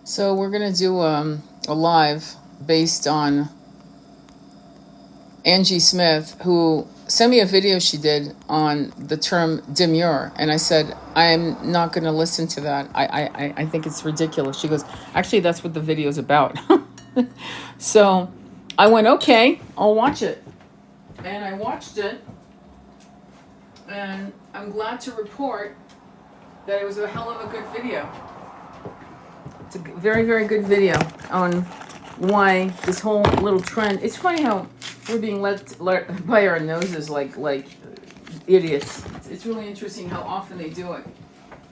So we're gonna do a live based on Angie Smith, who sent me a video she did on the term demure, and I said I'm not gonna listen to that. I think it's ridiculous. She goes, actually, that's what the video is about. So I went, okay, I'll watch it, and I watched it, and I'm glad to report that it was a hell of a good video. It's a very, very good video on why this whole little trend. It's funny how we're being led by our noses like idiots. It's really interesting how often they do it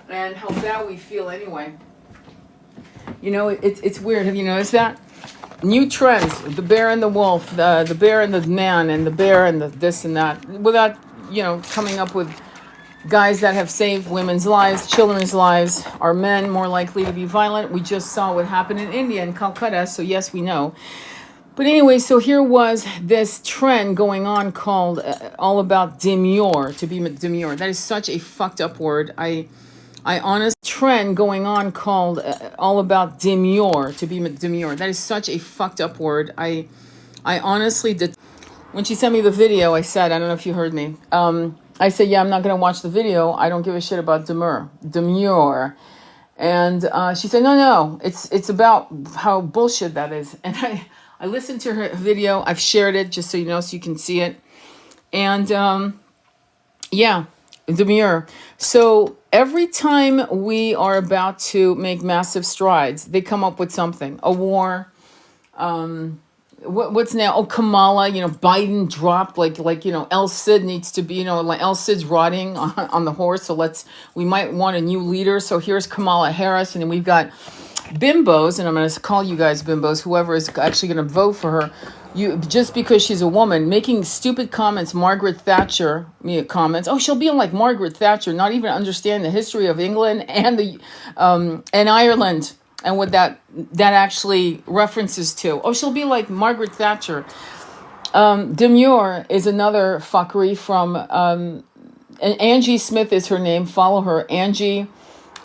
and how bad we feel anyway. You know, it's weird. Have you noticed that? New trends: the bear and the wolf, the bear and the man, and the bear and the this and that. Without coming up with guys that have saved women's lives, children's lives. Are men more likely to be violent? We just saw what happened in India and Calcutta, so yes, we know. But anyway, so here was this trend going on called all about demure, to be demure. That is such a fucked up word. I honest trend going on called all about demure, to be demure. That is such a fucked up word. I honestly did. When she sent me the video, I said, I don't know if you heard me. I said, yeah, I'm not going to watch the video. I don't give a shit about demure. And she said, no, it's about how bullshit that is. And I listened to her video. I've shared it just so you know, so you can see it. And yeah, demure. So every time we are about to make massive strides, they come up with something. A war, what's now? Oh, Kamala, Biden dropped like El Cid needs to be, like El Cid's rotting on the horse. So we might want a new leader. So here's Kamala Harris. And then we've got bimbos, and I'm going to call you guys bimbos, whoever is actually going to vote for her. Just because she's a woman, making stupid comments, Margaret Thatcher comments. Oh, she'll be like Margaret Thatcher, not even understand the history of England and and Ireland. And what that actually references to. Oh, she'll be like Margaret Thatcher. Demure is another fuckery from and Angie Smith is her name. Follow her, Angie,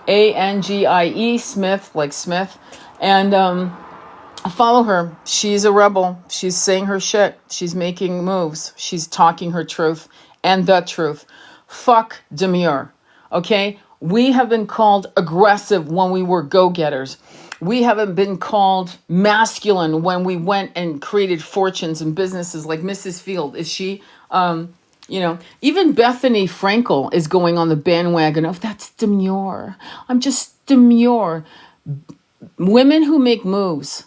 Angie Smith, like Smith, and follow her. She's a rebel. She's saying her shit. She's making moves. She's talking her truth and the truth. Fuck demure. Okay. We have been called aggressive when we were go-getters. We haven't been called masculine when we went and created fortunes and businesses like Mrs. Field. Is she, even Bethany Frankel is going on the bandwagon of that's demure. I'm just demure. Women who make moves,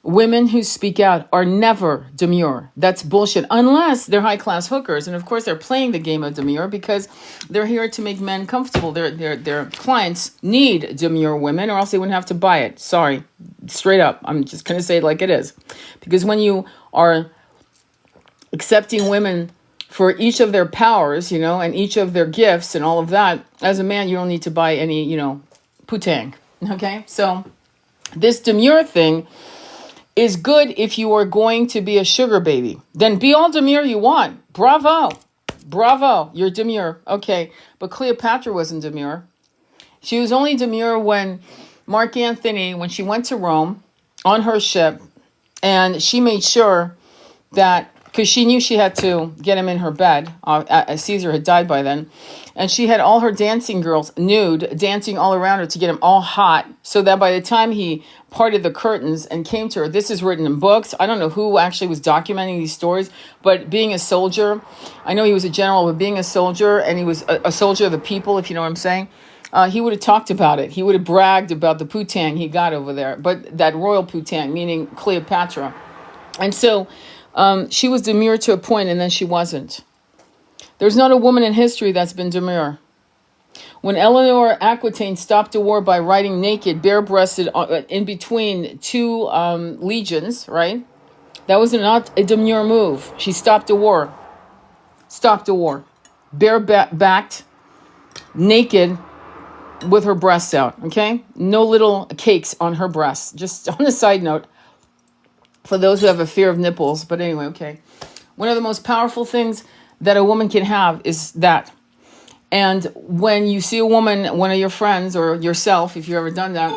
women who speak out are never demure. That's bullshit, unless they're high-class hookers. And of course, they're playing the game of demure because they're here to make men comfortable. Their clients need demure women, or else they wouldn't have to buy it. Sorry, straight up. I'm just going to say it like it is. Because when you are accepting women for each of their powers, and each of their gifts and all of that, as a man, you don't need to buy any, putang. Okay? So this demure thing is good if you are going to be a sugar baby. Then be all demure you want. Bravo. You're demure. Okay. But Cleopatra wasn't demure. She was only demure when Mark Antony, when she went to Rome on her ship, and she made sure that, because she knew she had to get him in her bed. Caesar had died by then. And she had all her dancing girls nude, dancing all around her to get him all hot, so that by the time he parted the curtains and came to her, this is written in books. I don't know who actually was documenting these stories, but being a soldier, I know he was a general, but being a soldier, and he was a soldier of the people, if you know what I'm saying, he would have talked about it. He would have bragged about the putang he got over there, but that royal putang, meaning Cleopatra. And so she was demure to a point, and then she wasn't. There's not a woman in history that's been demure. When Eleanor Aquitaine stopped a war by riding naked, bare-breasted, in between two legions, right? That was not a demure move. She stopped a war. Bare-backed, naked, with her breasts out, okay? No little cakes on her breasts. Just on a side note, for those who have a fear of nipples, but anyway, okay. One of the most powerful things that a woman can have is that. And when you see a woman, one of your friends or yourself, if you've ever done that,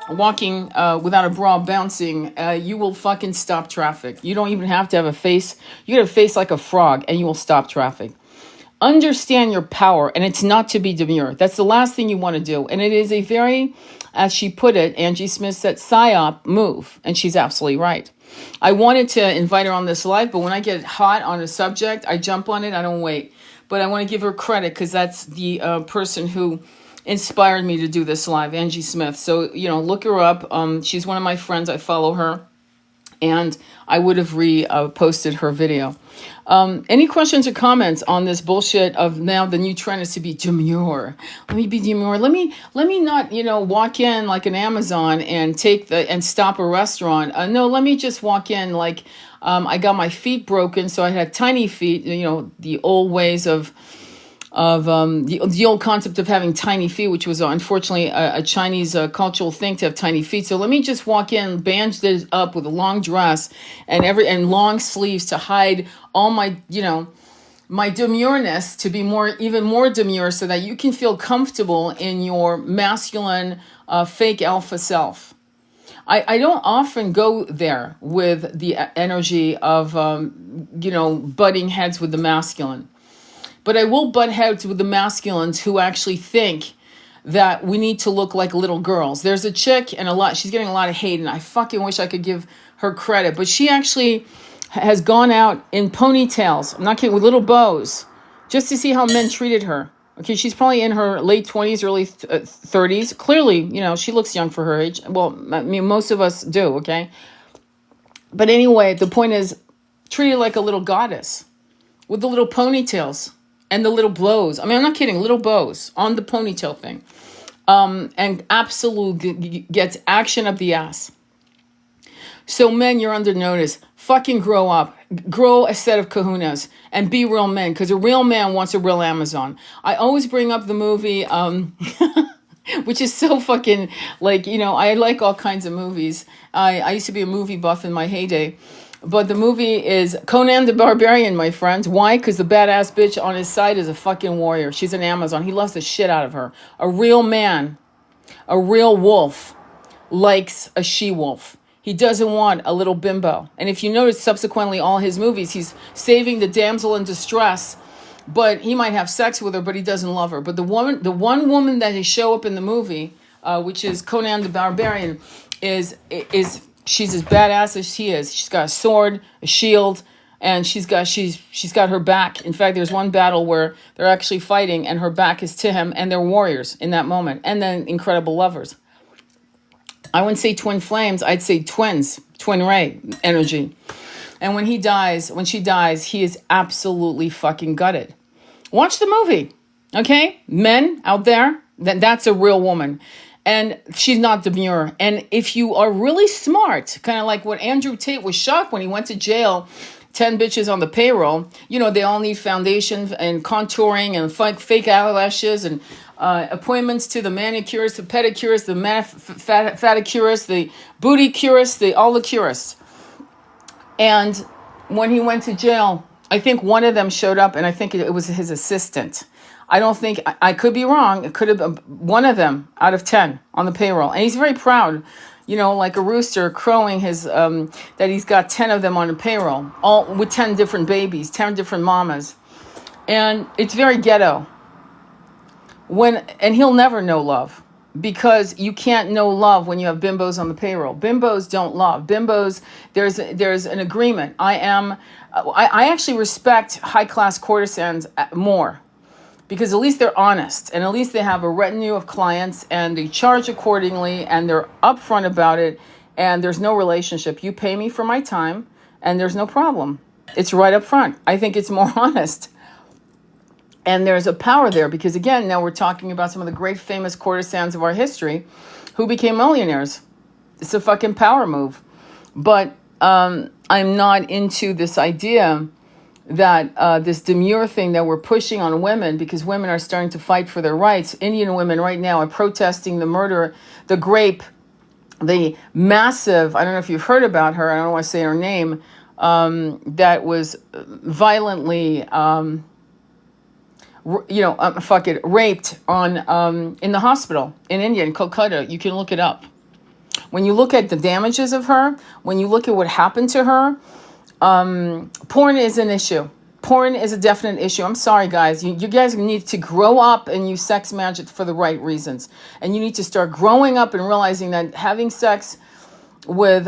walking without a bra bouncing, you will fucking stop traffic. You don't even have to have a face. You get a face like a frog and you will stop traffic. Understand your power, and it's not to be demure. That's the last thing you want to do. And it is a very, as she put it, Angie Smith said, psyop move. And she's absolutely right. I wanted to invite her on this live, but when I get hot on a subject, I jump on it. I don't wait. But I want to give her credit because that's the person who inspired me to do this live, Angie Smith. So, look her up. She's one of my friends. I follow her. And I would have posted her video. Any questions or comments on this bullshit of now the new trend is to be demure? Let me be demure. Let me not, walk in like an Amazon and and stop a restaurant. No, let me just walk in like I got my feet broken, so I had tiny feet. The old ways of the old concept of having tiny feet, which was unfortunately a Chinese cultural thing to have tiny feet. So let me just walk in, bandaged up with a long dress and long sleeves to hide all my, my demureness, to be even more demure, so that you can feel comfortable in your masculine fake alpha self. I don't often go there with the energy of butting heads with the masculine. But I will butt heads with the masculines who actually think that we need to look like little girls. There's a chick she's getting a lot of hate, and I fucking wish I could give her credit. But she actually has gone out in ponytails, I'm not kidding, with little bows, just to see how men treated her. Okay, she's probably in her late 20s, early 30s. Clearly, she looks young for her age. Well, I mean, most of us do, okay? But anyway, the point is, treated like a little goddess with the little ponytails. And the little blows. I mean, I'm not kidding. Little bows on the ponytail thing. And absolutely gets action up the ass. So men, you're under notice. Fucking grow up. Grow a set of kahunas. And be real men. Because a real man wants a real Amazon. I always bring up the movie, which is so fucking, I like all kinds of movies. I used to be a movie buff in my heyday. But the movie is Conan the Barbarian, my friends. Why? Because the badass bitch on his side is a fucking warrior. She's an Amazon. He loves the shit out of her. A real man, a real wolf, likes a she-wolf. He doesn't want a little bimbo. And if you notice, subsequently, all his movies, he's saving the damsel in distress, but he might have sex with her, but he doesn't love her. But the one woman that he show up in the movie, which is Conan the Barbarian, is she's as badass as he is. She's got a sword, a shield, and she's got her back. In fact, there's one battle where they're actually fighting and her back is to him, and they're warriors in that moment. And then incredible lovers. I wouldn't say twin flames, I'd say twins, twin ray energy. And when she dies, he is absolutely fucking gutted. Watch the movie, okay? Men out there, that's a real woman. And she's not demure. And if you are really smart, kind of like what Andrew Tate was shocked when he went to jail, 10 bitches on the payroll, they all need foundation and contouring and fake eyelashes and appointments to the manicurists, the pedicurists, the faticurists, the booty curists, all the curists. And when he went to jail, I think one of them showed up, and I think it was his assistant. I don't think, I could be wrong. It could have been one of them out of 10 on the payroll. And he's very proud, like a rooster crowing that he's got 10 of them on the payroll, all with 10 different babies, 10 different mamas. And it's very ghetto. And he'll never know love, because you can't know love when you have bimbos on the payroll. Bimbos don't love. Bimbos, there's an agreement. I actually respect high-class courtesans more, because at least they're honest, and at least they have a retinue of clients, and they charge accordingly, and they're upfront about it, and there's no relationship. You pay me for my time, and there's no problem. It's right up front. I think it's more honest. And there's a power there, because again, now we're talking about some of the great famous courtesans of our history who became millionaires. It's a fucking power move. But I'm not into this idea that this demure thing that we're pushing on women, because women are starting to fight for their rights. Indian women right now are protesting the murder, the grape, the massive, I don't know if you've heard about her, I don't want to say her name, that was violently, raped in the hospital in India, in Kolkata. You can look it up. When you look at the damages of her, when you look at what happened to her, porn is an issue. Porn is a definite issue. I'm sorry, guys. You guys need to grow up and use sex magic for the right reasons. And you need to start growing up and realizing that having sex with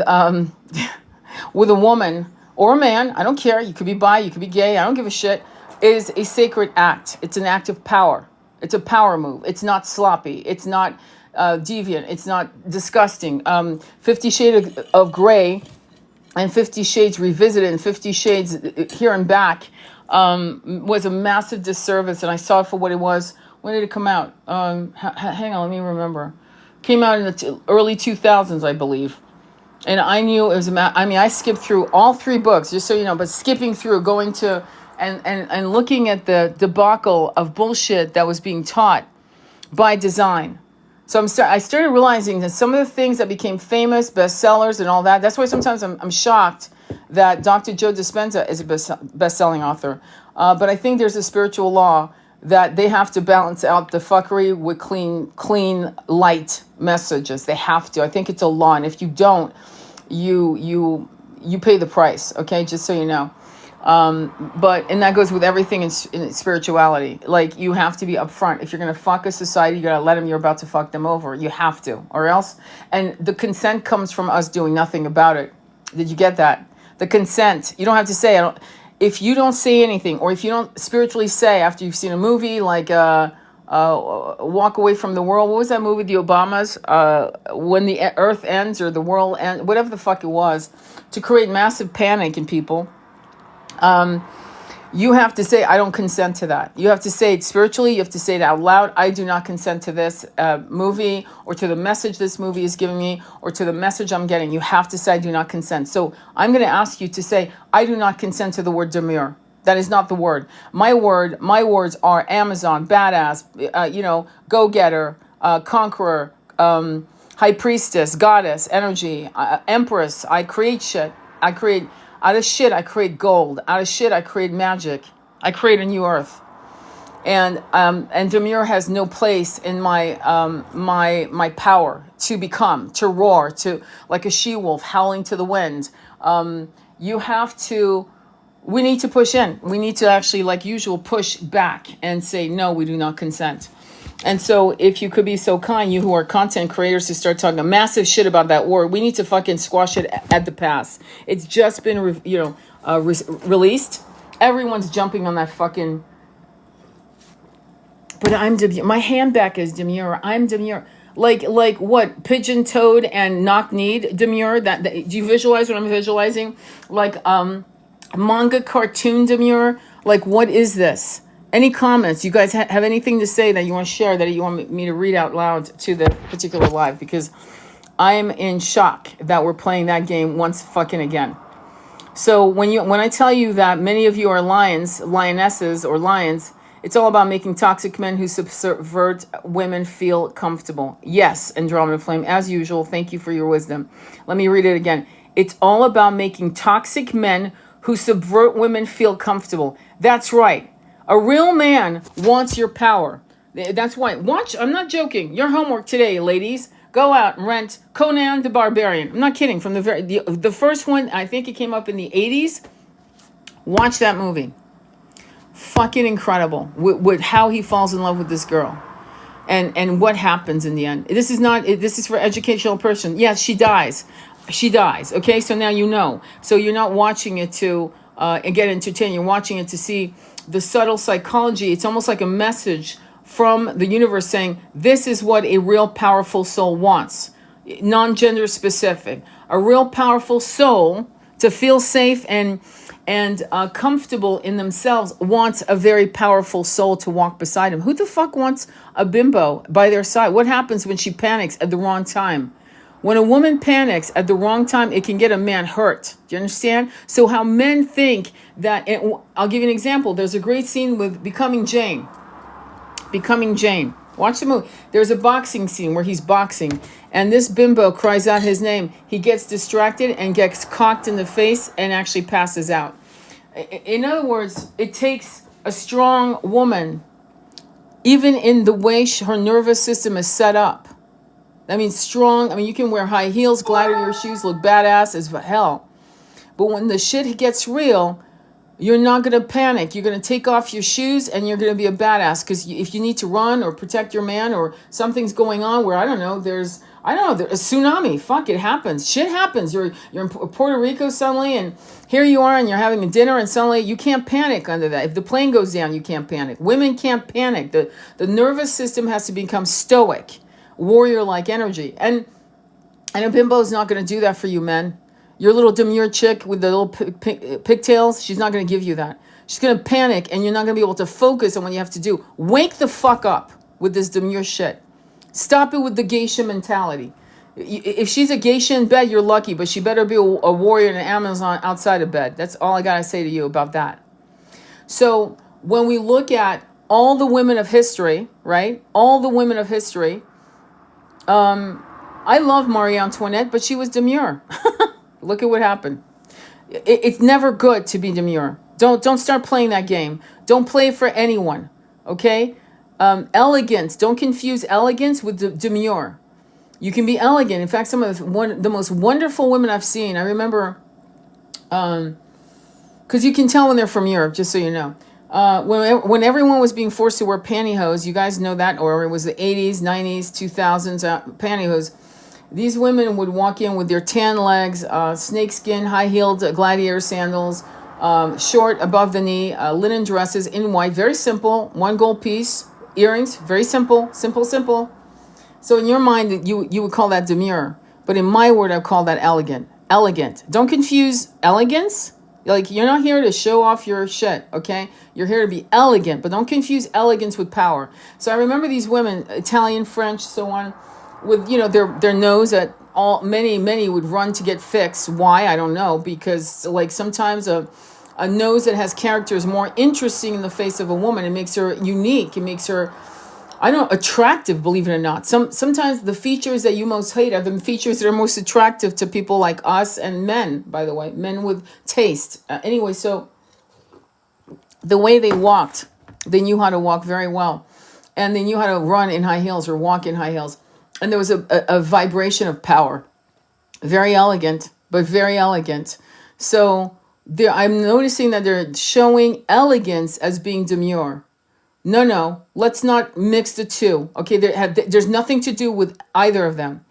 with a woman or a man, I don't care. You could be bi, you could be gay. I don't give a shit. Is a sacred act. It's an act of power. It's a power move. It's not sloppy. It's not deviant. It's not disgusting. 50 Shades of Grey and 50 Shades Revisited and 50 Shades Here and Back was a massive disservice, and I saw it for what it was. When did it come out? Hang on, let me remember. Came out in the early 2000s, I believe. And I knew it was I skipped through all 3 books, just so you know, but skipping through, going to, and looking at the debacle of bullshit that was being taught by design. So I started realizing that some of the things that became famous, bestsellers and all that, that's why sometimes I'm shocked that Dr. Joe Dispenza is a best-selling author. But I think there's a spiritual law that they have to balance out the fuckery with clean, light messages. They have to. I think it's a law. And if you don't, you pay the price, okay? Just so you know. And that goes with everything in spirituality. Like, you have to be upfront. If you're going to fuck a society, you got to let them, you're about to fuck them over. You have to, or else. And the consent comes from us doing nothing about it. Did you get that? The consent. You don't have to say, if you don't say anything, or if you don't spiritually say after you've seen a movie like Walk Away from the World. What was that movie, the Obamas? When the earth ends or the world ends, whatever the fuck it was, to create massive panic in people. You have to say, I don't consent to that. You have to say it spiritually. You have to say it out loud. I do not consent to this movie, or to the message this movie is giving me, or to the message I'm getting. You have to say, I do not consent. So I'm going to ask you to say, I do not consent to the word demure. That is not the word. My words are Amazon, badass, go-getter, conqueror, high priestess, goddess, energy, empress. I create shit. Out of shit, I create gold. Out of shit, I create magic. I create a new earth. And Demure has no place in my my power to become, to roar, to like a she-wolf howling to the wind. We need to push in. We need to actually, like usual, push back and say, no, we do not consent. And so if you could be so kind, you who are content creators, to start talking a massive shit about that word, we need to fucking squash it at the pass. It's just been, released. Everyone's jumping on that fucking... But I'm demure. My hand back is demure. I'm demure. Like what? Pigeon-toed and knock-kneed demure? That do you visualize what I'm visualizing? Like manga cartoon demure? Like, what is this? Any comments? You guys have anything to say that you want to share, that you want me to read out loud to the particular live? Because I'm in shock that we're playing that game once fucking again. So when I tell you that many of you are lionesses, or lions, it's all about making toxic men who subvert women feel comfortable. Yes, Andromeda Flame, as usual, thank you for your wisdom. Let me read it again. It's all about making toxic men who subvert women feel comfortable. That's right. A real man wants your power. That's why. Watch, I'm not joking. Your homework today, ladies. Go out and rent Conan the Barbarian. I'm not kidding. From the first one, I think it came up in the 80s. Watch that movie. Fucking incredible. With how he falls in love with this girl. And what happens in the end. This is for educational person. Yes, she dies. She dies. Okay, so now you know. So you're not watching it to get entertained. You're watching it to see the subtle psychology. It's almost like a message from the universe saying, this is what a real powerful soul wants. Non-gender specific. A real powerful soul, to feel safe and comfortable in themselves, wants a very powerful soul to walk beside him. Who the fuck wants a bimbo by their side? What happens when she panics at the wrong time? When a woman panics at the wrong time, it can get a man hurt. Do you understand? So how men think that... I'll give you an example. There's a great scene with Becoming Jane. Becoming Jane. Watch the movie. There's a boxing scene where he's boxing, and this bimbo cries out his name. He gets distracted and gets cocked in the face and actually passes out. In other words, it takes a strong woman, even in the way her nervous system is set up, That means strong. I mean, you can wear high heels, gladiator shoes, look badass as hell. But when the shit gets real, you're not going to panic. You're going to take off your shoes and you're going to be a badass. Because if you need to run or protect your man or something's going on where, there's a tsunami. Fuck, it happens. Shit happens. You're in Puerto Rico suddenly and here you are and you're having a dinner and suddenly you can't panic under that. If the plane goes down, you can't panic. Women can't panic. The nervous system has to become stoic, warrior-like energy. And a bimbo is not going to do that for you, men. Your little demure chick with the little pigtails, she's not going to give you that. She's going to panic and you're not going to be able to focus on what you have to do. Wake the fuck up with this demure shit. Stop it with the geisha mentality. If she's a geisha in bed, you're lucky, but she better be a warrior and an Amazon outside of bed. That's all I got to say to you about that. So when we look at all the women of history, right? All the women of history, I love Marie Antoinette, but she was demure. Look at what happened. It's never good to be demure. Don't start playing that game. Don't play it for anyone. Okay? Elegance. Don't confuse elegance with demure. You can be elegant. In fact, some of the most wonderful women I've seen. I remember, because you can tell when they're from Europe, just so you know. When everyone was being forced to wear pantyhose, you guys know that, or it was the 80s, 90s, 2000s, pantyhose. These women would walk in with their tan legs, snakeskin, high-heeled gladiator sandals, short above the knee, linen dresses in white, very simple, one gold piece, earrings, very simple, simple, simple. So in your mind, you would call that demure, but in my word, I call that elegant. Elegant. Don't confuse elegance. Like, you're not here to show off your shit, okay? You're here to be elegant, but don't confuse elegance with power. So I remember these women, Italian, French, so on, with their nose that many would run to get fixed. Why? I don't know, because like sometimes a nose that has character is more interesting in the face of a woman. It makes her unique. It makes her attractive, believe it or not. Sometimes the features that you most hate are the features that are most attractive to people like us and men, by the way, men with taste. Anyway, so the way they walked, they knew how to walk very well, and they knew how to run in high heels or walk in high heels. And there was a vibration of power. Very elegant, but very elegant. So I'm noticing that they're showing elegance as being demure. No, let's not mix the two. Okay, there's nothing to do with either of them.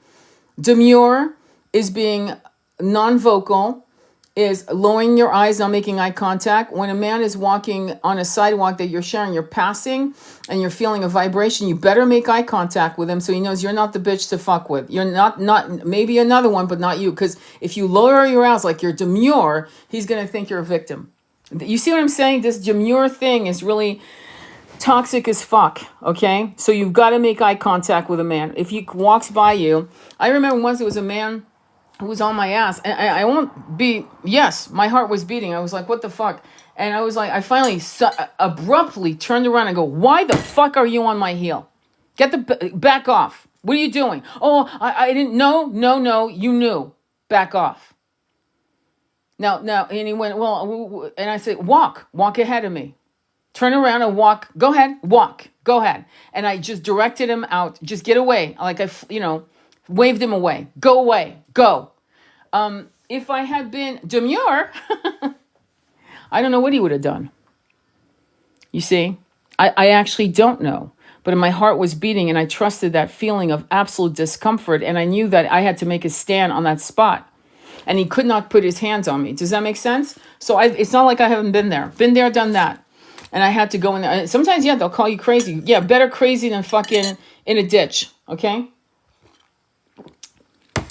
Demure is being non-vocal, is lowering your eyes, not making eye contact. When a man is walking on a sidewalk that you're sharing, you're passing, and you're feeling a vibration, you better make eye contact with him so he knows you're not the bitch to fuck with. You're not maybe another one, but not you. Because if you lower your eyes like you're demure, he's going to think you're a victim. You see what I'm saying? This demure thing is really toxic as fuck, okay? So you've got to make eye contact with a man. If he walks by you, I remember once there was a man who was on my ass, and I won't be, yes, my heart was beating. I was like, what the fuck? And I was like, I finally abruptly turned around and go, why the fuck are you on my heel? Get the back off. What are you doing? Oh, I didn't know. No, you knew. Back off. Now, and he went, well, and I said, walk ahead of me. Turn around and walk. Go ahead, walk. Go ahead. And I just directed him out. Just get away. Like waved him away. Go away. Go. If I had been demure, I don't know what he would have done. You see, I actually don't know. But my heart was beating and I trusted that feeling of absolute discomfort. And I knew that I had to make a stand on that spot. And he could not put his hands on me. Does that make sense? So it's not like I haven't been there. Been there, done that. And I had to go in there. Sometimes, they'll call you crazy. Yeah, better crazy than fucking in a ditch. Okay?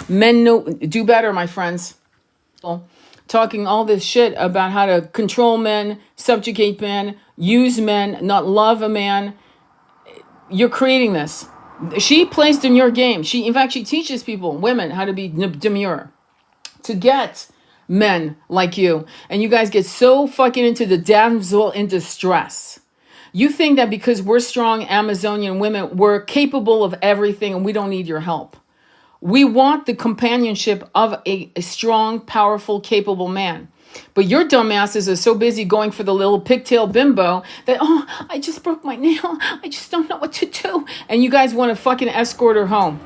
Men do better, my friends. Talking all this shit about how to control men, subjugate men, use men, not love a man. You're creating this. She plays in your game. In fact, she teaches people, women, how to be demure. To get men like you. And you guys get so fucking into the damsel in distress. You think that because we're strong Amazonian women, we're capable of everything and we don't need your help. We want the companionship of a strong, powerful, capable man. But your dumbasses are so busy going for the little pigtail bimbo that, oh, I just broke my nail. I just don't know what to do. And you guys want to fucking escort her home.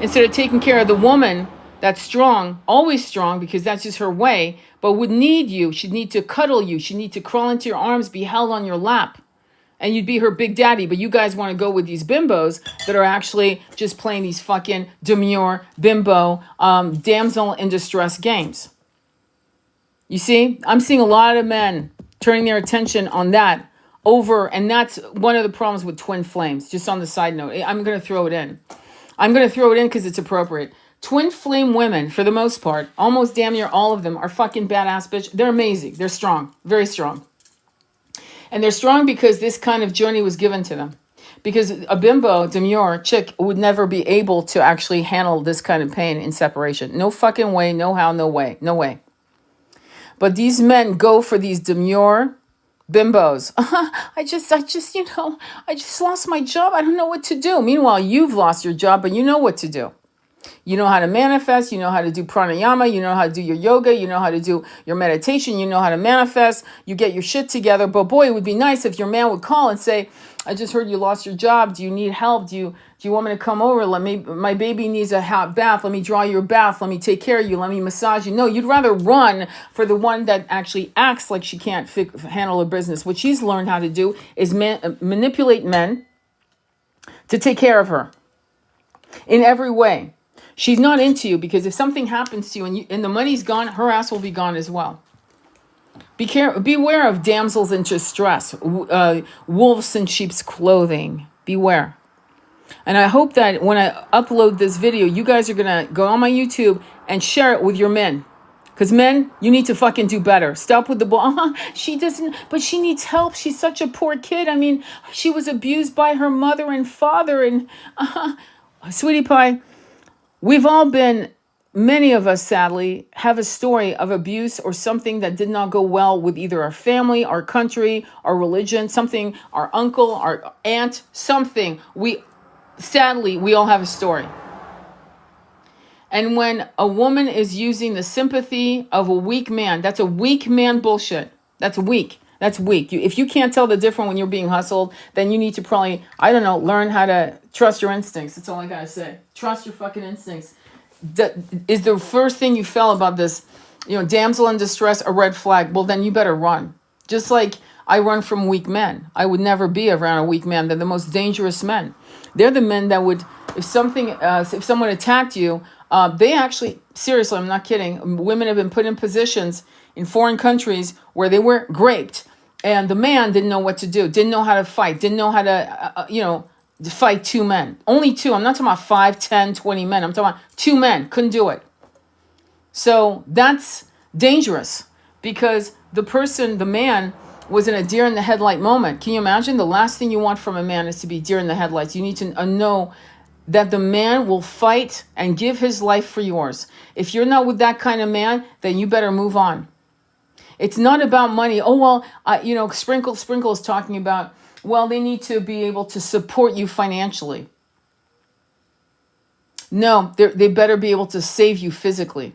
instead of taking care of the woman that's strong, always strong, because that's just her way, but would need you. She'd need to cuddle you. She'd need to crawl into your arms, be held on your lap. And you'd be her big daddy, but you guys want to go with these bimbos that are actually just playing these fucking demure, bimbo, damsel in distress games. You see? I'm seeing a lot of men turning their attention on that over, and that's one of the problems with twin flames. Just on the side note, I'm going to throw it in. I'm going to throw it in because it's appropriate. Twin flame women, for the most part, almost damn near all of them, are fucking badass bitch. They're amazing. They're strong. Very strong. And they're strong because this kind of journey was given to them. Because a bimbo, demure chick would never be able to actually handle this kind of pain in separation. No fucking way, no how, no way, no way. But these men go for these demure bimbos. I just lost my job. I don't know what to do. Meanwhile, you've lost your job, but you know what to do. You know how to manifest, you know how to do pranayama, you know how to do your yoga, you know how to do your meditation, you know how to manifest, you get your shit together. But boy, it would be nice if your man would call and say, I just heard you lost your job. Do you need help? Do you want me to come over? My baby needs a hot bath. Let me draw your bath. Let me take care of you. Let me massage you. No, you'd rather run for the one that actually acts like she can't handle her business. What she's learned how to do is manipulate men to take care of her in every way. She's not into you because if something happens to you and the money's gone, her ass will be gone as well. Beware of damsels in distress, wolves in sheep's clothing. Beware. And I hope that when I upload this video, you guys are going to go on my YouTube and share it with your men. Because men, you need to fucking do better. Stop with the bull. She doesn't, but she needs help. She's such a poor kid. I mean, she was abused by her mother and father. And sweetie pie, we've all been, many of us sadly, have a story of abuse or something that did not go well with either our family, our country, our religion, something, our uncle, our aunt, something. Sadly, we all have a story. And when a woman is using the sympathy of a weak man, that's a weak man bullshit. That's weak. That's weak. If you can't tell the difference when you're being hustled, then you need to probably, I don't know, learn how to trust your instincts. That's all I gotta say. Trust your fucking instincts. That is the first thing you felt about this, damsel in distress, a red flag. Well, then you better run. Just like I run from weak men. I would never be around a weak man. They're the most dangerous men. They're the men that would, if someone attacked you, they actually, seriously, I'm not kidding. Women have been put in positions in foreign countries where they were raped. And the man didn't know what to do, didn't know how to fight, didn't know how to, fight two men. Only two. I'm not talking about 5, 10, 20 men. I'm talking about 2 men. Couldn't do it. So that's dangerous because the man was in a deer in the headlight moment. Can you imagine? The last thing you want from a man is to be deer in the headlights. You need to know that the man will fight and give his life for yours. If you're not with that kind of man, then you better move on. It's not about money. Oh, well, Sprinkle is talking about, well, they need to be able to support you financially. No, they better be able to save you physically.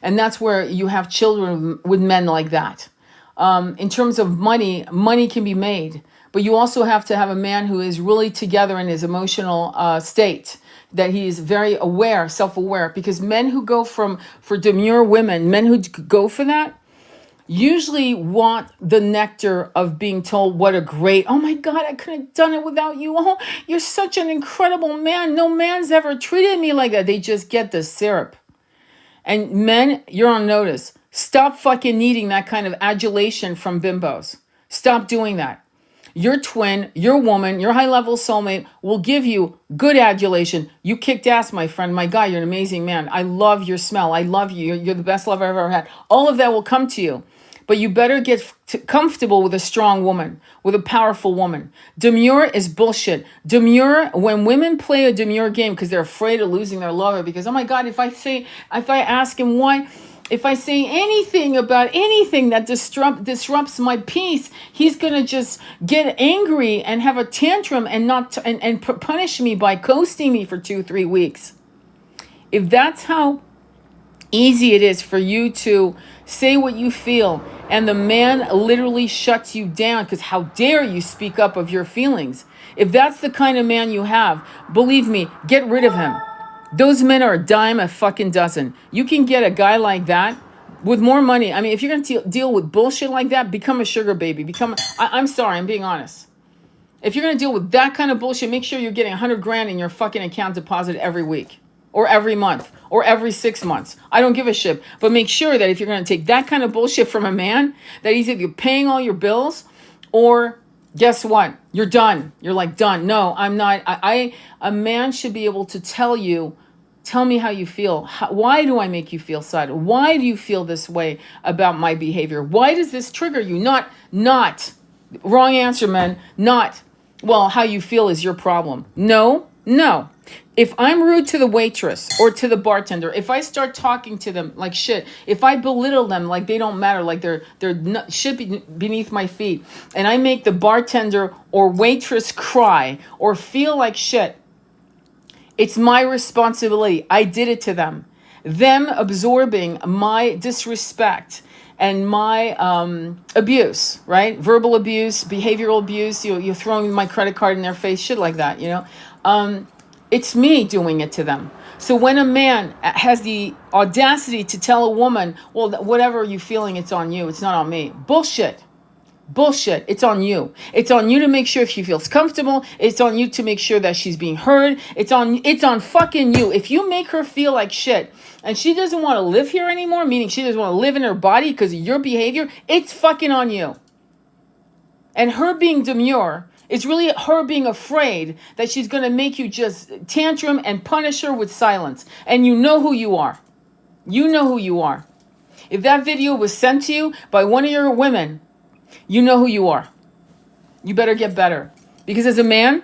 And that's where you have children with men like that. In terms of money can be made. But you also have to have a man who is really together in his emotional state, that he is very aware, self-aware. Because men who go for demure women, men who go for that, usually want the nectar of being told what a great, oh my God, I couldn't have done it without you. Oh, you're such an incredible man. No man's ever treated me like that. They just get the syrup. And men, you're on notice. Stop fucking needing that kind of adulation from bimbos. Stop doing that. Your twin, your woman, your high-level soulmate will give you good adulation. You kicked ass, my friend. My guy, you're an amazing man. I love your smell. I love you. You're the best love I've ever had. All of that will come to you. But you better get comfortable with a strong woman, with a powerful woman. Demure is bullshit. Demure, when women play a demure game because they're afraid of losing their lover, because, oh my God, if I ask him why, if I say anything about anything that disrupts my peace, he's going to just get angry and have a tantrum and punish me by ghosting me for 2-3 weeks. If that's how easy it is for you to say what you feel, and the man literally shuts you down because how dare you speak up of your feelings. If that's the kind of man you have, believe me, get rid of him. Those men are a dime a fucking dozen. You can get a guy like that with more money. I mean, if you're going to deal with bullshit like that, become a sugar baby. I'm sorry, I'm being honest. If you're going to deal with that kind of bullshit, make sure you're getting 100 grand in your fucking account deposit every week or every month or every 6 months. I don't give a shit. But make sure that if you're going to take that kind of bullshit from a man, that he's either paying all your bills or guess what? You're done. You're like done. No, I'm not. A man should be able to tell me how you feel. Why do I make you feel sad? Why do you feel this way about my behavior? Why does this trigger you? Not, wrong answer, men. Not, well, how you feel is your problem. No. If I'm rude to the waitress or to the bartender, if I start talking to them like shit, if I belittle them like they don't matter, like they're shit beneath my feet, and I make the bartender or waitress cry or feel like shit, it's my responsibility. I did it to them. Them absorbing my disrespect and my abuse, right? Verbal abuse, behavioral abuse, you're throwing my credit card in their face, shit like that, it's me doing it to them. So when a man has the audacity to tell a woman, well, whatever you're feeling, it's on you, it's not on me. Bullshit. It's on you. It's on you to make sure if she feels comfortable. It's on you to make sure that she's being heard. It's on fucking you. If you make her feel like shit and she doesn't want to live here anymore, meaning she doesn't want to live in her body because of your behavior, it's fucking on you. And her being demure is really her being afraid that she's going to make you just tantrum and punish her with silence. And you know who you are. You know who you are. If that video was sent to you by one of your women, you know who you are. You better get better. Because as a man,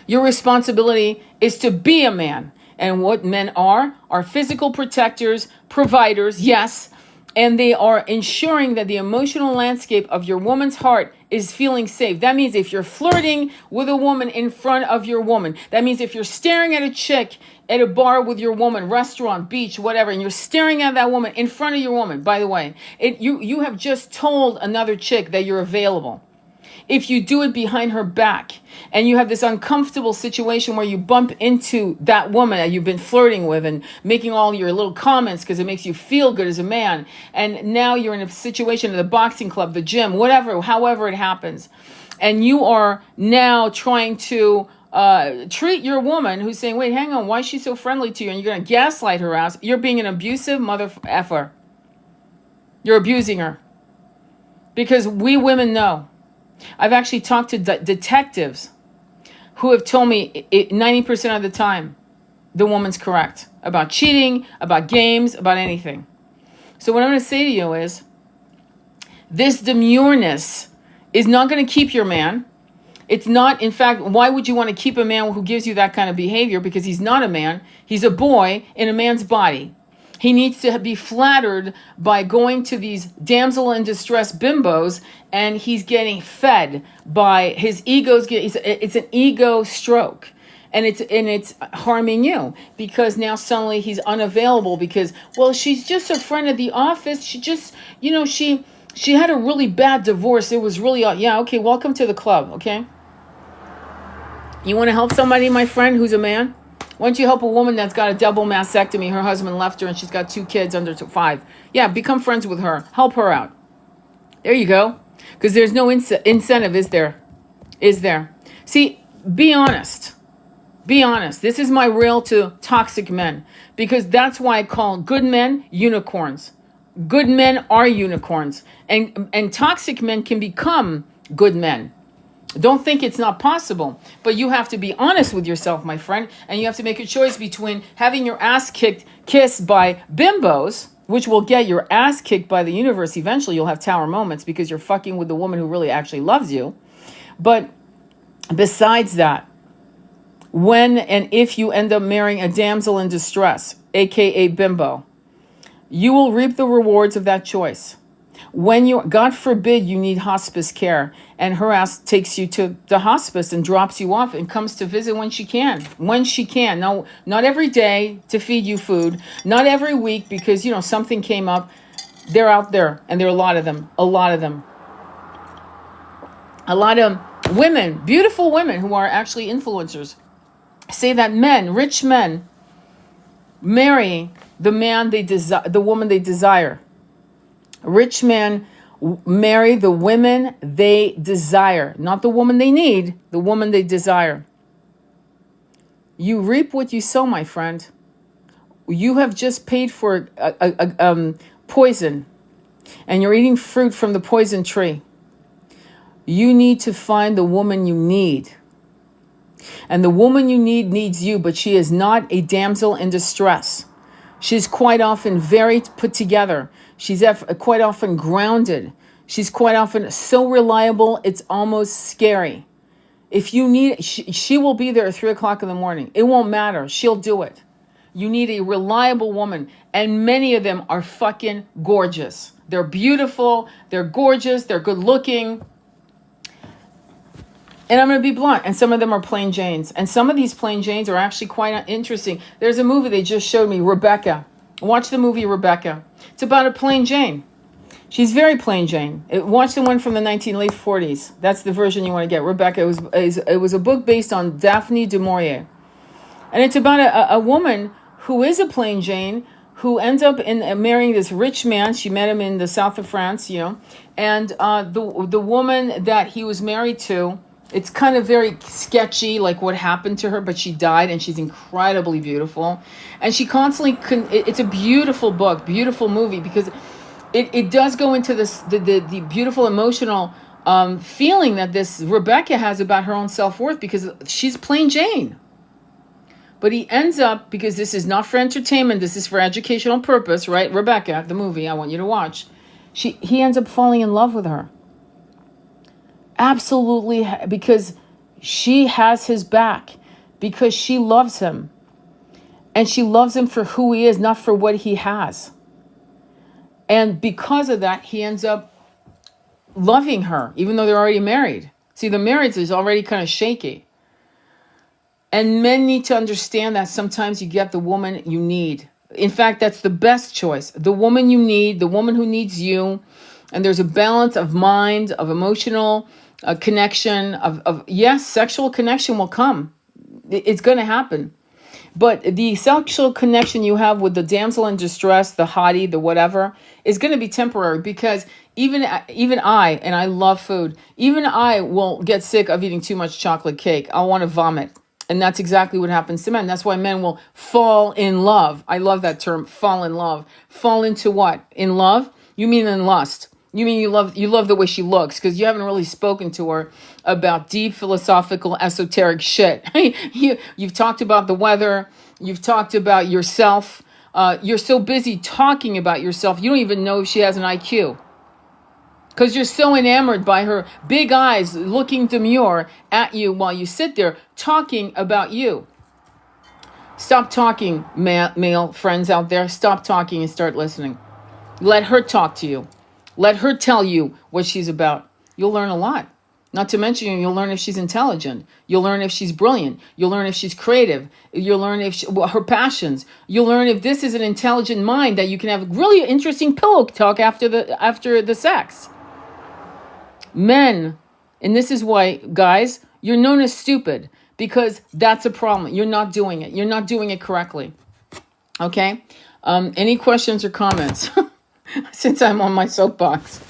your responsibility is to be a man. And what men are physical protectors, providers, yes. And they are ensuring that the emotional landscape of your woman's heart is feeling safe. That means if you're flirting with a woman in front of your woman, that means if you're staring at a chick at a bar with your woman, restaurant, beach, whatever, and you're staring at that woman in front of your woman, by the way, you have just told another chick that you're available. If you do it behind her back and you have this uncomfortable situation where you bump into that woman that you've been flirting with and making all your little comments because it makes you feel good as a man, and now you're in a situation at the boxing club, the gym, whatever, however it happens, and you are now trying to treat your woman who's saying, wait, hang on, why is she so friendly to you? And you're going to gaslight her ass. You're being an abusive mother effer. You're abusing her. Because we women know. I've actually talked to detectives who have told me 90% of the time the woman's correct about cheating, about games, about anything. So what I'm going to say to you is this demureness is not going to keep your man. It's not, in fact, why would you want to keep a man who gives you that kind of behavior? Because he's not a man. He's a boy in a man's body. He needs to be flattered by going to these damsel in distress bimbos, and he's getting fed by his ego's. It's an ego stroke, and it's harming you because now suddenly he's unavailable because, well, she's just a friend at the office. She just, she had a really bad divorce. It was really, yeah, okay, welcome to the club, okay? You want to help somebody, my friend, who's a man? Why don't you help a woman that's got a double mastectomy? Her husband left her and she's got 2 kids under 5. Yeah, become friends with her. Help her out. There you go. Because there's no incentive, is there? Is there? See, be honest. Be honest. This is my rail to toxic men. Because that's why I call good men unicorns. Good men are unicorns. And toxic men can become good men. Don't think it's not possible, but you have to be honest with yourself, my friend, and you have to make a choice between having your ass kissed by bimbos, which will get your ass kicked by the universe. Eventually, you'll have tower moments because you're fucking with the woman who really actually loves you. But besides that, when and if you end up marrying a damsel in distress, aka bimbo, you will reap the rewards of that choice. When God forbid you need hospice care and her ass takes you to the hospice and drops you off and comes to visit when she can. No, not every day to feed you food, not every week because, something came up. They're out there and there are a lot of them. A lot of women, beautiful women who are actually influencers say that rich men, marry the man they desire, the woman they desire. Rich men marry the women they desire, not the woman they need, the woman they desire. You reap what you sow, my friend. You have just paid for poison, and you're eating fruit from the poison tree. You need to find the woman you need. And the woman you need needs you, but she is not a damsel in distress. She's quite often very put together. She's quite often grounded. She's quite often so reliable, it's almost scary. If you need, she will be there at 3 o'clock in the morning. It won't matter. She'll do it. You need a reliable woman. And many of them are fucking gorgeous. They're beautiful. They're gorgeous. They're good looking. And I'm going to be blunt. And some of them are plain Janes. And some of these plain Janes are actually quite interesting. There's a movie they just showed me, Rebecca. Watch the movie Rebecca. It's about a plain Jane. She's very plain Jane. Watch the one from the late 40s. That's the version you want to get. Rebecca. It was a book based on Daphne du Maurier. And it's about a woman who is a plain Jane who ends up marrying this rich man. She met him in the south of France, And the woman that he was married to, it's kind of very sketchy, like what happened to her, but she died, and she's incredibly beautiful. And she constantly, it's a beautiful book, beautiful movie, because it does go into the beautiful emotional feeling that this Rebecca has about her own self-worth, because she's plain Jane. But he ends up, because this is not for entertainment, this is for educational purpose, right? Rebecca, the movie I want you to watch. He ends up falling in love with her. Absolutely, because she has his back, because she loves him. And she loves him for who he is, not for what he has. And because of that, he ends up loving her, even though they're already married. See, the marriage is already kind of shaky. And men need to understand that sometimes you get the woman you need. In fact, that's the best choice. The woman you need, the woman who needs you. And there's a balance of mind, of emotional connection, yes, sexual connection will come. It's going to happen. But the sexual connection you have with the damsel in distress, the hottie, the whatever, is going to be temporary, because even I, and I love food, even I will get sick of eating too much chocolate cake. I'll want to vomit. And that's exactly what happens to men. That's why men will fall in love. I love that term, fall in love. Fall into what? In love? You mean in lust. You mean you love the way she looks, because you haven't really spoken to her about deep philosophical esoteric shit. You've talked about the weather. You've talked about yourself. You're so busy talking about yourself, you don't even know if she has an IQ. Because you're so enamored by her big eyes looking demure at you while you sit there talking about you. Stop talking, male friends out there. Stop talking and start listening. Let her talk to you. Let her tell you what she's about. You'll learn a lot. Not to mention, you'll learn if she's intelligent. You'll learn if she's brilliant. You'll learn if she's creative. You'll learn if her passions. You'll learn if this is an intelligent mind that you can have really interesting pillow talk after the sex. Men, and this is why, guys, you're known as stupid, because that's a problem. You're not doing it. You're not doing it correctly. Okay? Any questions or comments? Since I'm on my soapbox.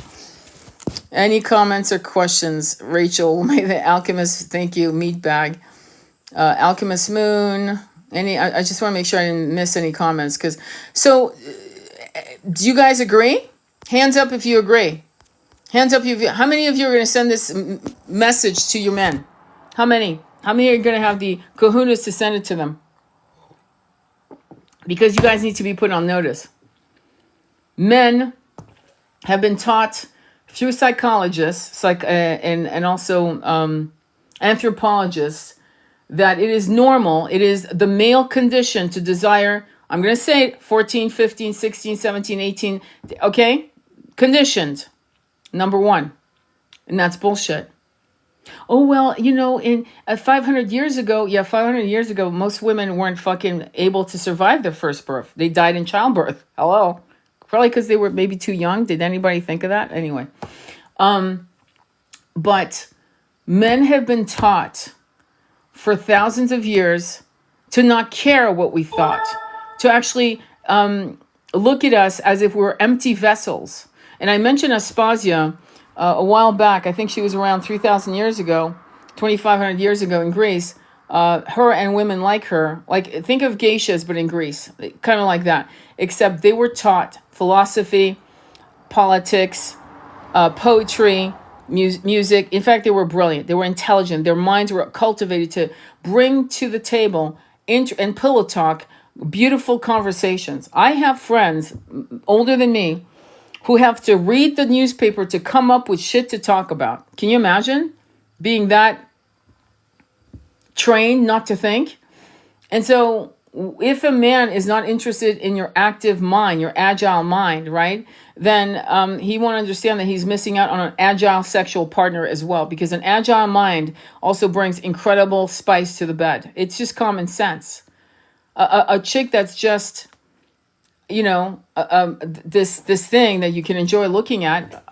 Any comments or questions? Rachel, the Alchemist, thank you. Meat bag. Alchemist Moon. I just want to make sure I didn't miss any comments. Do you guys agree? Hands up if you agree. Hands up if you. How many of you are going to send this message to your men? How many? How many are going to have the kahunas to send it to them? Because you guys need to be put on notice. Men have been taught through psychologists, and also anthropologists, that it is normal, it is the male condition to desire, I'm going to say it, 14, 15, 16, 17, 18, okay? Conditioned, number one. And that's bullshit. Oh, well, in 500 years ago, most women weren't fucking able to survive their first birth. They died in childbirth. Hello? Probably because they were maybe too young. Did anybody think of that? Anyway. But men have been taught for thousands of years to not care what we thought, to actually look at us as if we're empty vessels. And I mentioned Aspasia a while back. I think she was around 3,000 years ago, 2,500 years ago in Greece. Her and women like her, like think of geishas, but in Greece, kind of like that. Except they were taught philosophy, politics, poetry, music. In fact, they were brilliant. They were intelligent. Their minds were cultivated to bring to the table and pillow talk beautiful conversations. I have friends older than me who have to read the newspaper to come up with shit to talk about. Can you imagine being that trained not to think? And so if a man is not interested in your active mind, your agile mind, right, then he won't understand that he's missing out on an agile sexual partner as well, because an agile mind also brings incredible spice to the bed. It's just common sense. A chick that's just, this thing that you can enjoy looking at.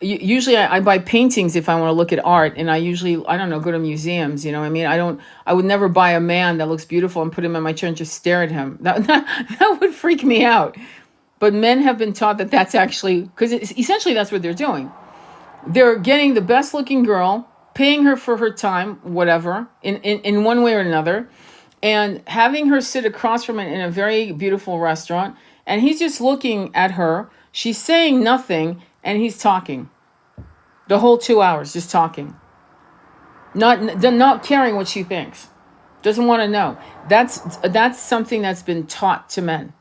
Usually I buy paintings if I want to look at art, and I don't know, go to museums, you know what I mean? I would never buy a man that looks beautiful and put him in my chair and just stare at him. That would freak me out. But men have been taught that that's actually, because essentially that's what they're doing. They're getting the best looking girl, paying her for her time, whatever, in one way or another, and having her sit across from it in a very beautiful restaurant, and he's just looking at her. She's saying nothing, and he's talking the whole 2 hours, just talking, not caring what she thinks, doesn't want to know. That's something that's been taught to men.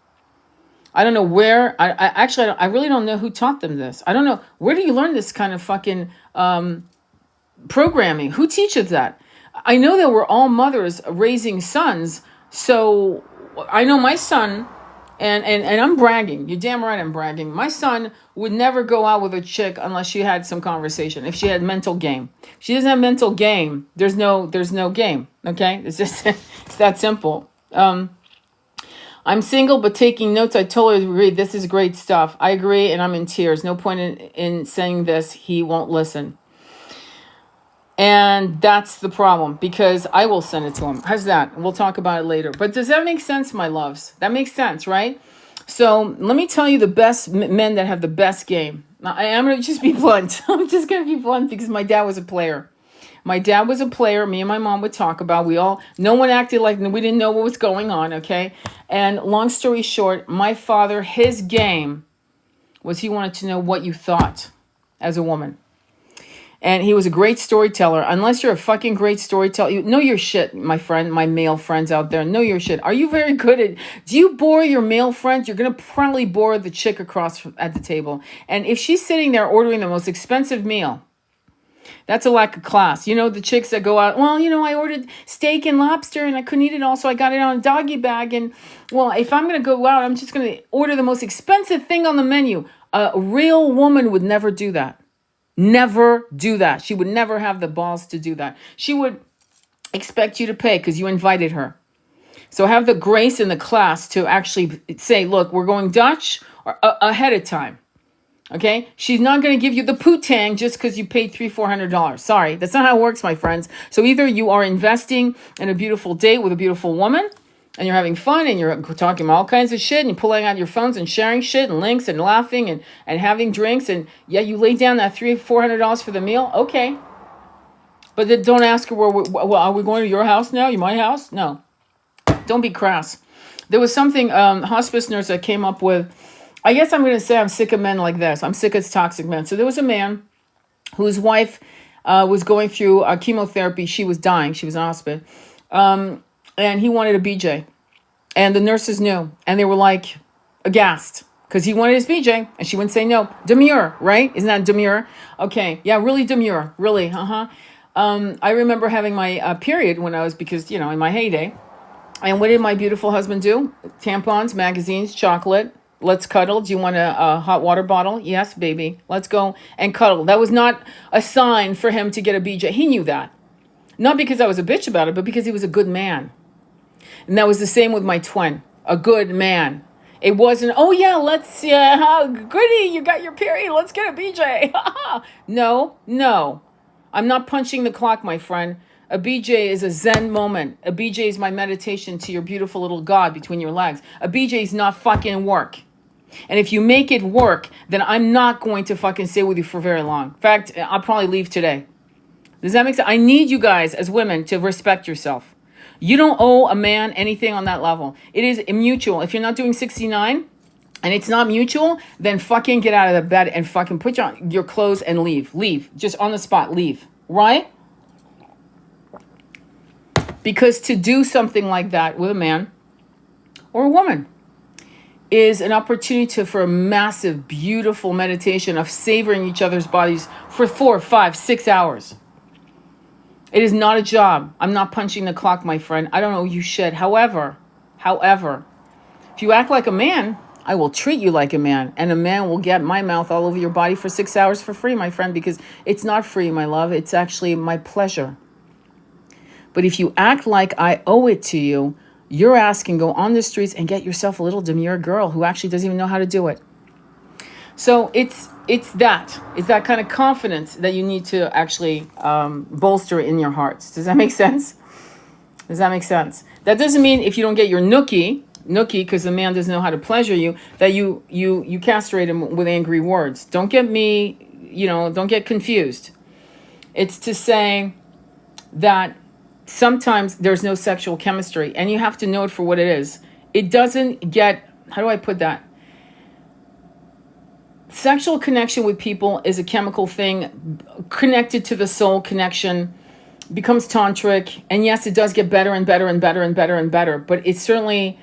I don't know where. I really don't know who taught them this. I don't know, where do you learn this kind of fucking programming? Who teaches that? I know that we're all mothers raising sons, so I know my son. And I'm bragging. You're damn right I'm bragging. My son would never go out with a chick unless she had some conversation. If she had mental game. If she doesn't have mental game, there's no game. Okay? It's just it's that simple. I'm single but taking notes. I totally agree. This is great stuff. I agree, and I'm in tears. No point in saying this. He won't listen. And that's the problem, because I will send it to him. How's that? We'll talk about it later. But does that make sense, my loves? That makes sense, right? So let me tell you the best men that have the best game. Now, I'm going to just be blunt. I'm just going to be blunt because my dad was a player. My dad was a player. Me and my mom would talk about. No one acted like we didn't know what was going on, okay? And long story short, my father, his game was he wanted to know what you thought as a woman. And he was a great storyteller. Unless you're a fucking great storyteller, you know your shit, my friend, my male friends out there. Know your shit. Are you very good at, do you bore your male friends? You're going to probably bore the chick across at the table. And if she's sitting there ordering the most expensive meal, that's a lack of class. You know, the chicks that go out, well, I ordered steak and lobster and I couldn't eat it all, so I got it on a doggy bag. And, well, if I'm going to go out, I'm just going to order the most expensive thing on the menu. A real woman would never do that. Never do that. She would never have the balls to do that. She would expect you to pay because you invited her. So have the grace in the class to actually say, look, we're going Dutch or ahead of time. Okay? She's not going to give you the pootang just because you paid $300-400. Sorry, that's not how it works, my friends. So either you are investing in a beautiful date with a beautiful woman, and you're having fun, and you're talking about all kinds of shit, and you're pulling out your phones and sharing shit and links and laughing and having drinks, and yeah, you lay down that $300-400 for the meal. Okay. But then don't ask her, are we going to your house now? My house? No. Don't be crass. There was something, hospice nurse that came up with, I guess I'm going to say I'm sick of men like this. I'm sick of toxic men. So there was a man whose wife was going through chemotherapy. She was dying. She was in hospice. And he wanted a BJ. And the nurses knew. And they were like aghast. Because he wanted his BJ. And she wouldn't say no. Demure, right? Isn't that demure? Okay. Yeah, really demure. Really. I remember having my period when I was, because, in my heyday. And what did my beautiful husband do? Tampons, magazines, chocolate. Let's cuddle. Do you want a hot water bottle? Yes, baby. Let's go and cuddle. That was not a sign for him to get a BJ. He knew that. Not because I was a bitch about it, but because he was a good man. And that was the same with my twin. A good man. It wasn't, oh yeah, let's, goody, you got your period. Let's get a BJ. No. I'm not punching the clock, my friend. A BJ is a Zen moment. A BJ is my meditation to your beautiful little God between your legs. A BJ is not fucking work. And if you make it work, then I'm not going to fucking stay with you for very long. In fact, I'll probably leave today. Does that make sense? I need you guys as women to respect yourself. You don't owe a man anything on that level. It is mutual. If you're not doing 69 and it's not mutual, then fucking get out of the bed and fucking put your clothes and leave. Leave. Just on the spot, leave. Right? Because to do something like that with a man or a woman is an opportunity for a massive, beautiful meditation of savoring each other's bodies for 4, 5, 6 hours. It is not a job. I'm not punching the clock, my friend. I don't owe you shit. However, if you act like a man, I will treat you like a man. And a man will get my mouth all over your body for 6 hours for free, my friend, because it's not free, my love. It's actually my pleasure. But if you act like I owe it to you, your ass can go on the streets and get yourself a little demure girl who actually doesn't even know how to do it. So it's that kind of confidence that you need to actually bolster in your hearts. Does that make sense? Does that make sense? That doesn't mean if you don't get your nookie, because the man doesn't know how to pleasure you, that you castrate him with angry words. Don't get don't get confused. It's to say that sometimes there's no sexual chemistry and you have to know it for what it is. It doesn't get, how do I put that? Sexual connection with people is a chemical thing connected to the soul connection, becomes tantric. And yes, it does get better and better and better and better and better, but it certainly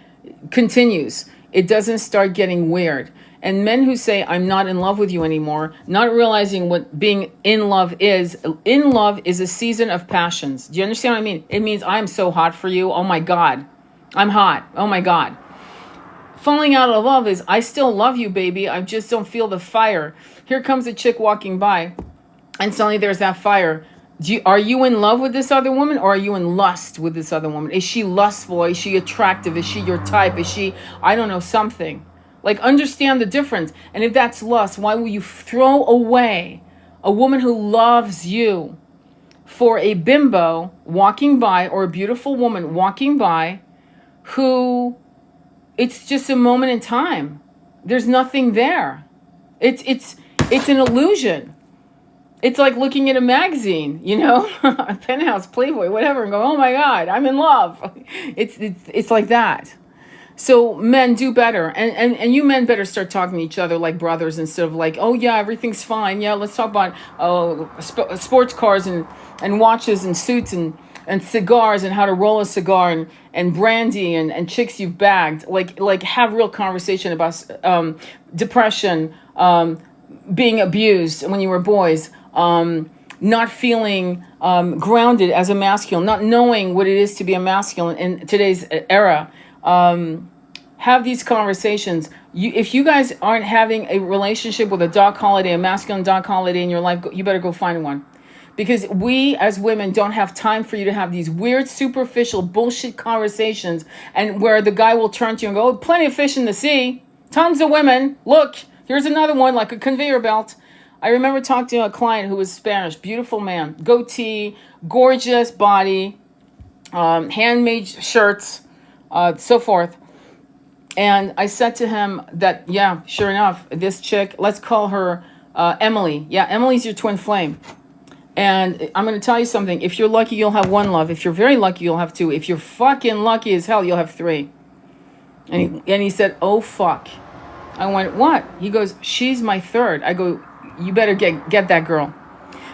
continues. It doesn't start getting weird. And men who say, I'm not in love with you anymore, not realizing what being in love is a season of passions. Do you understand what I mean? It means I'm so hot for you. Oh my God. I'm hot. Oh my God. Falling out of love is, I still love you, baby. I just don't feel the fire. Here comes a chick walking by and suddenly there's that fire. Are you in love with this other woman or are you in lust with this other woman? Is she lustful? Is she attractive? Is she your type? Is she, I don't know, something? Like, understand the difference. And if that's lust, why will you throw away a woman who loves you for a bimbo walking by or a beautiful woman walking by who it's just a moment in time? There's nothing there. It's an illusion. It's like looking at a magazine, a Penthouse, Playboy, whatever, and go, oh my God, I'm in love. It's like that. So men do better. And you men better start talking to each other like brothers instead of like, oh yeah, everything's fine. Yeah, let's talk about sports cars and watches and suits and cigars and how to roll a cigar and brandy and chicks you've bagged. Like have real conversation about depression, being abused when you were boys, not feeling grounded as a masculine, not knowing what it is to be a masculine in today's era. Have these conversations. If you guys aren't having a relationship with a Doc Holliday, a masculine Doc Holliday in your life, you better go find one. Because we as women don't have time for you to have these weird, superficial bullshit conversations and where the guy will turn to you and go, oh, plenty of fish in the sea. Tons of women. Look, here's another one like a conveyor belt. I remember talking to a client who was Spanish, beautiful man, goatee, gorgeous body, handmade shirts, so forth. And I said to him that, yeah, sure enough, this chick, let's call her Emily. Yeah, Emily's your twin flame. And I'm going to tell you something. If you're lucky, you'll have one love. If you're very lucky, you'll have two. If you're fucking lucky as hell, you'll have three. And he said, oh, fuck. I went, what? He goes, she's my third. I go, you better get that girl.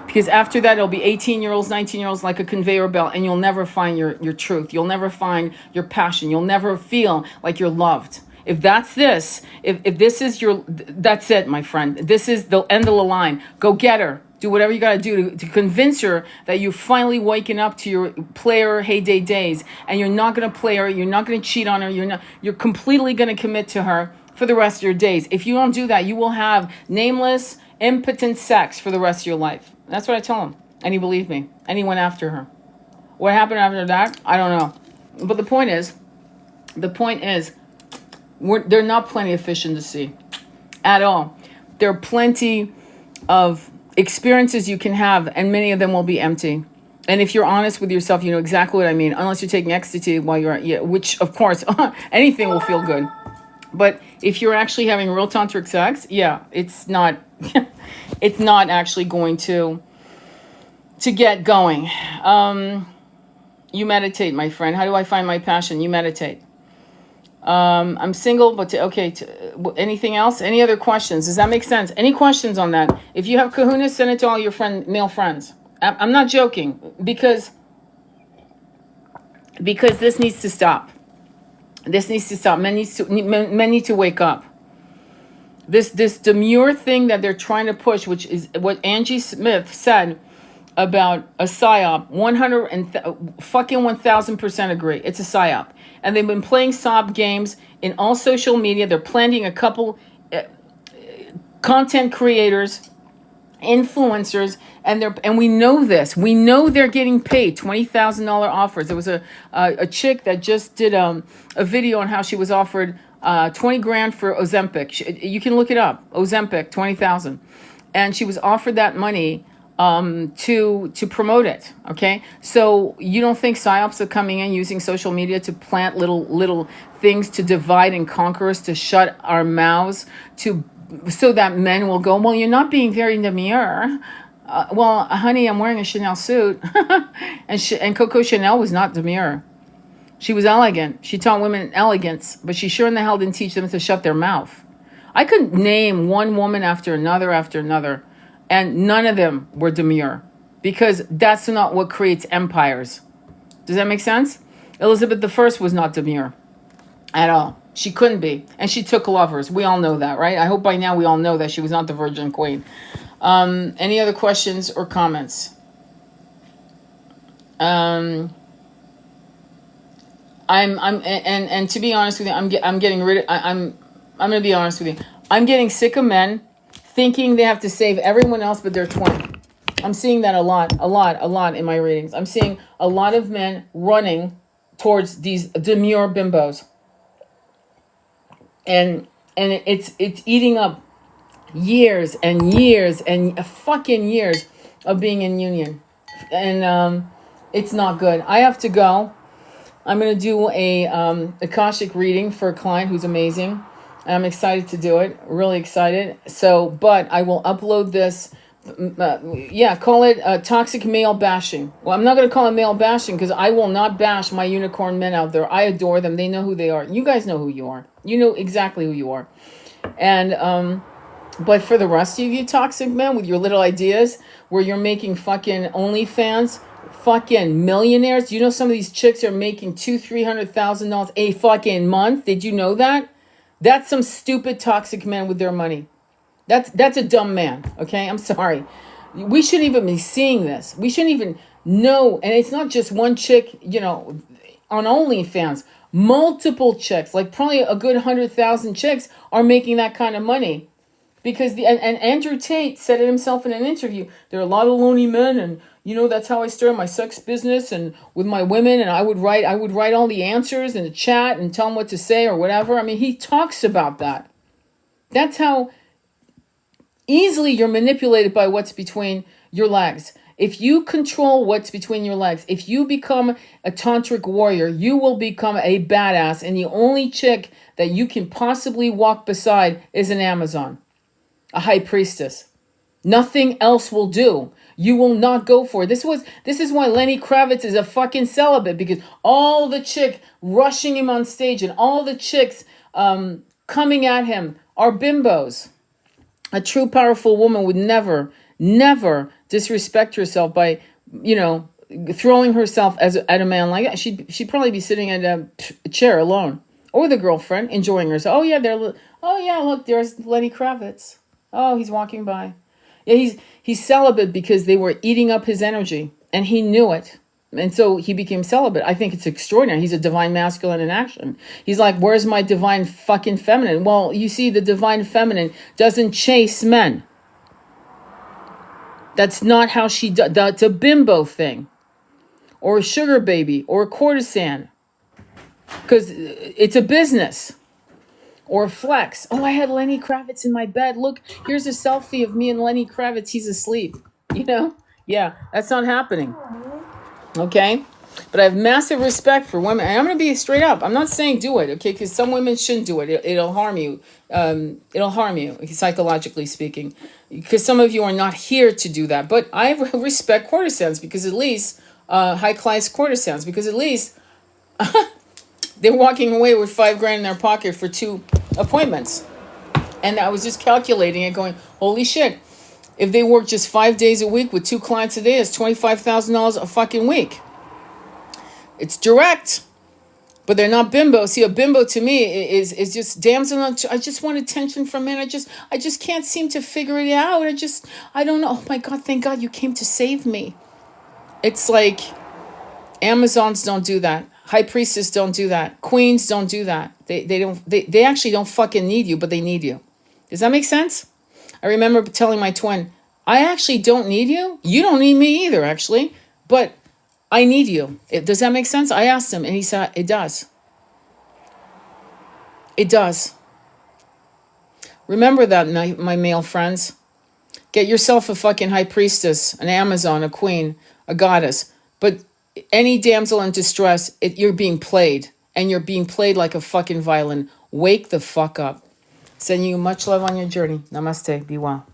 Because after that, it'll be 18-year-olds, 19-year-olds like a conveyor belt, and you'll never find your truth. You'll never find your passion. You'll never feel like you're loved. If that's this, if this is that's it, my friend. This is the end of the line. Go get her. Do whatever you got to do to convince her that you've finally waken up to your player heyday days, and you're not going to play her. You're not going to cheat on her. You're completely going to commit to her for the rest of your days. If you don't do that, you will have nameless, impotent sex for the rest of your life. That's what I tell him. And he believed me. And he went after her. What happened after that? I don't know. But the point is, there are not plenty of fish in the sea at all. There are plenty of experiences you can have, and many of them will be empty. And if you're honest with yourself, you know exactly what I mean. Unless you're taking ecstasy while you're, yeah, which of course, anything will feel good. But if you're actually having real tantric sex, yeah, it's not, it's not actually going to get going. You meditate, my friend. How do I find my passion? You meditate. I'm single, but anything else? Any other questions? Does that make sense? Any questions on that? If you have kahunas, send it to all your male friends. I'm not joking because this needs to stop. This needs to stop. Men need to wake up. This demure thing that they're trying to push, which is what Angie Smith said about a psyop, 1000% agree. It's a psyop. And they've been playing psyop games in all social media. They're planting a couple content creators, influencers, and we know this. We know they're getting paid $20,000 offers. There was a chick that just did a video on how she was offered 20 grand for Ozempic. You can look it up. Ozempic, 20,000. And she was offered that money to promote it. Okay, so you don't think psyops are coming in using social media to plant little things to divide and conquer us, to shut our mouths, so that men will go, well, you're not being very demure. Well, honey, I'm wearing a Chanel suit, and Coco Chanel was not demure. She was elegant. She taught women elegance, but she sure in the hell didn't teach them to shut their mouth. I could name one woman after another, and none of them were demure, because that's not what creates empires. Does that make sense? Elizabeth I was not demure at all. She couldn't be. And she took lovers. We all know that, right? I hope by now we all know that she was not the Virgin Queen. Any other questions or comments? And to be honest with you, I'm getting rid of, I'm going to be honest with you. I'm getting sick of men thinking they have to save everyone else but their twin. I'm seeing that a lot in my readings. I'm seeing a lot of men running towards these demure bimbos. And it's eating up years and years and fucking years of being in union. And it's not good. I have to go. I'm going to do a Akashic reading for a client who's amazing. I'm excited to do it. Really excited. So, but I will upload this. Call it toxic male bashing. Well, I'm not going to call it male bashing because I will not bash my unicorn men out there. I adore them. They know who they are. You guys know who you are. You know exactly who you are. And, but for the rest of you toxic men with your little ideas where you're making fucking OnlyFans, fucking millionaires. You know some of these chicks are making $200,000-$300,000 a fucking month. Did you know that? That's some stupid toxic man with their money. That's a dumb man, okay? I'm sorry. We shouldn't even be seeing this. We shouldn't even know. And it's not just one chick, on OnlyFans. Multiple chicks, like probably a good 100,000 chicks are making that kind of money. Because and Andrew Tate said it himself in an interview. There are a lot of lonely men, and that's how I started my sex business and with my women, and I would write all the answers in the chat and tell them what to say or whatever. I mean, he talks about that. That's how easily you're manipulated by what's between your legs. If you control what's between your legs, if you become a tantric warrior, you will become a badass, and the only chick that you can possibly walk beside is an Amazon. A high priestess. Nothing else will do. You will not go for it. This is why Lenny Kravitz is a fucking celibate, because all the chick rushing him on stage and all the chicks coming at him are bimbos. A true powerful woman would never disrespect herself by, throwing herself at a man like that. She'd probably be sitting at a chair alone, or the girlfriend enjoying herself. Oh yeah, look, there's Lenny Kravitz. Oh, he's walking by. Yeah, he's celibate because they were eating up his energy, and he knew it. And so he became celibate. I think it's extraordinary. He's a divine masculine in action. He's like, where's my divine fucking feminine? Well, you see, the divine feminine doesn't chase men. That's not how she does. That's a bimbo thing. Or a sugar baby. Or a courtesan. Because it's a business. Or flex. Oh, I had Lenny Kravitz in my bed. Look, here's a selfie of me and Lenny Kravitz. He's asleep. Yeah, that's not happening. Okay? But I have massive respect for women. And I'm going to be straight up. I'm not saying do it, okay? Because some women shouldn't do it. It'll harm you. It'll harm you, psychologically speaking. Because some of you are not here to do that. But I respect courtesans because at least, high-class courtesans, because at least they're walking away with $5,000 in their pocket for 2 appointments. And I was just calculating it going, holy shit. If they work just 5 days a week with 2 clients a day, it's $25,000 a fucking week. It's direct, but they're not bimbo. See, a bimbo to me is just damsel. I just want attention from men. I just can't seem to figure it out. I don't know. Oh my God, thank God you came to save me. It's like Amazons don't do that. High priestess don't do that. Queens don't do that. They actually don't fucking need you, but they need you. Does that make sense? I remember telling my twin, I actually don't need you. You don't need me either, actually. But I need you. Does that make sense? I asked him, and he said, it does. It does. Remember that, my male friends. Get yourself a fucking high priestess, an Amazon, a queen, a goddess. But any damsel in distress, you're being played. And you're being played like a fucking violin. Wake the fuck up. Sending you much love on your journey. Namaste. Be well.